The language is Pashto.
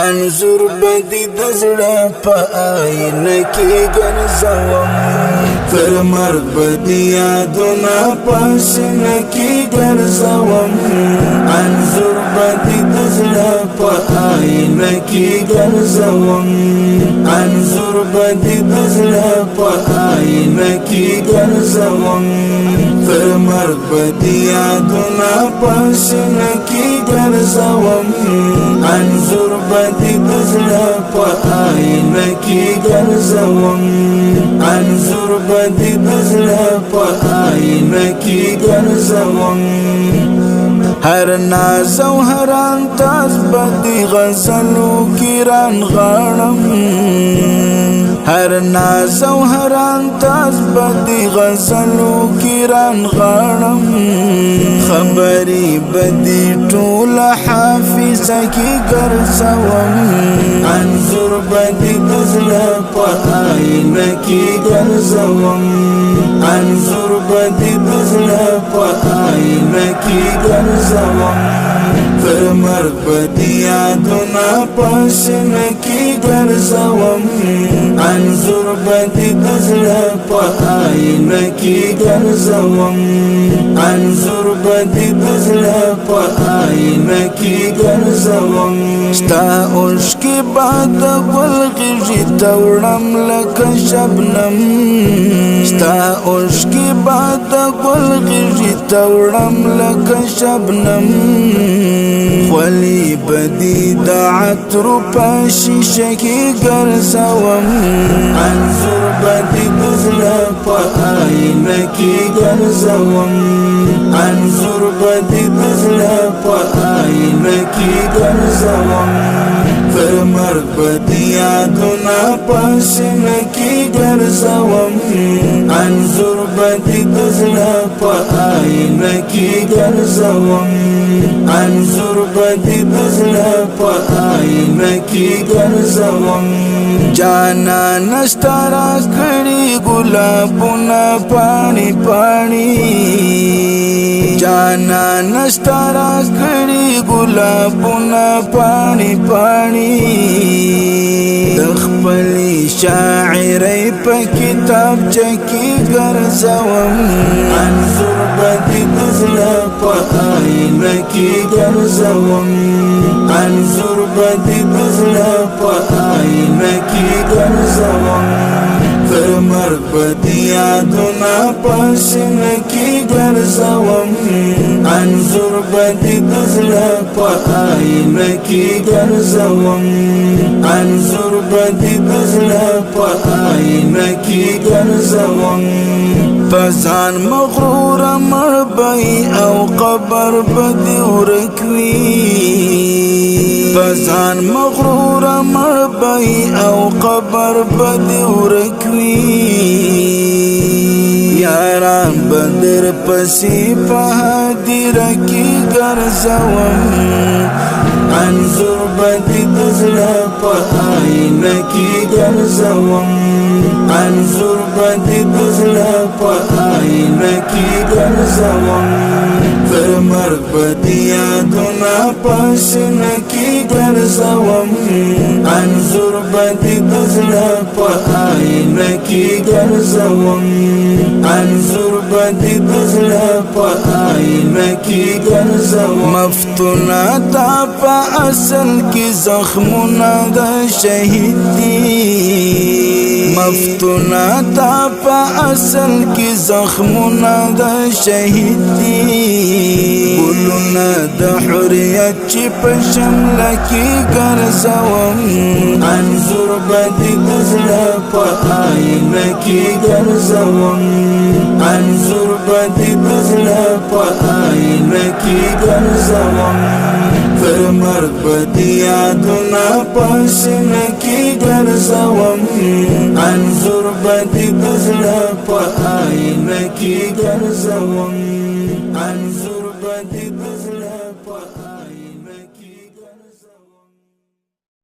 انظر بدی دزړه په آینه کې ګرځوم تر مرګ بدی یادونه پسنه کې ګرځوم انظر بدی دزړه په آینه کې ګرځوم انظر بدی دزړه په آینه کې ګرځوم تر مرګ بدی یادونه پسنه کې ګرځوم انظر بدی دزړه په آینه کې ګرځوم انظر بدی دزړه په آینه کې ګرځوم هر ناز او هر انداز بدی غزلو کې ران غاړم هر ناز او هر انداز بدی غزلو کې ران غاړم خبري بدی ټول حافظه کې ګرځوم انظر بدی دزړه په آینه کې ګرځوم انظر بدی دزړه په آینه کې ګرځوم تر مرګ بدی یادونه پسنه کې ګرځوم انظر بدی دزړه په آینه کې ګرځوم انظر بدی دزړه په آینه کې ګرځوم ستا اوښکې باد ګل غیږې ته وړم لکه شبنم ستا اوښکې باد ګل غیږې ته وړم لکه شبنم خولي بدی د عطر په شیشه کې ګرځوم انظر بدی دزړه په آینه کې ګرځوم انظر بدی دزړه په آینه کې ګرځوم تر مرګ بدی یادونه پسنه کې ګرځوم انظر بدی دزړه په آینه کې ګرځوم انظر بدی دزړه په آینه کې ګرځوم جانا نستارا کړي ګلابونه پانی پانی جانا نستارا کړي ګلابونه پانی پانی د خپل شاعرۍ په کتاب چکی ګرځوم انظر بدی دزړه په آینه کې ګرځوم انظر بدی دزړه په آینه کې ګرځوم تر مرګ بدی یادونه پسنه کې ګرځوم انظر بدی دزړه په آینه کې ګرځوم انظر بدی دزړه په آینه کې ګرځوم پزان مغرور مربی او قبر بدی ورکوي پزان مغرور مربی او قبر بدی ورکوي یاران بدر پسی په هدیر کې ګرځوم انظر بدی دزړه په آینه کې ګرځوم انظر بدی دزړه په آینه کې ګرځوم تر مرګ بدی یادونه پسنه کې ګرځوم انظر بدی دزړه په آینه کې ګرځوم انظر بدی دزړه په آینه کې ګرځوم مفتونه تا په اصل کې زخمونه د شهید دي مفتونه تا په اصل کې زخمونه د شهید دي ګلونه د حریت چې په شمله کې ګرځوم انظر بدی دزړه په آینه کې ګرځوم انظر بدی دزړه په آینه کې ګرځوم تر مرګ بدی یادونه پسنه کې ګرځوم انظر بدی دزړه په آینه کې ګرځوم انظر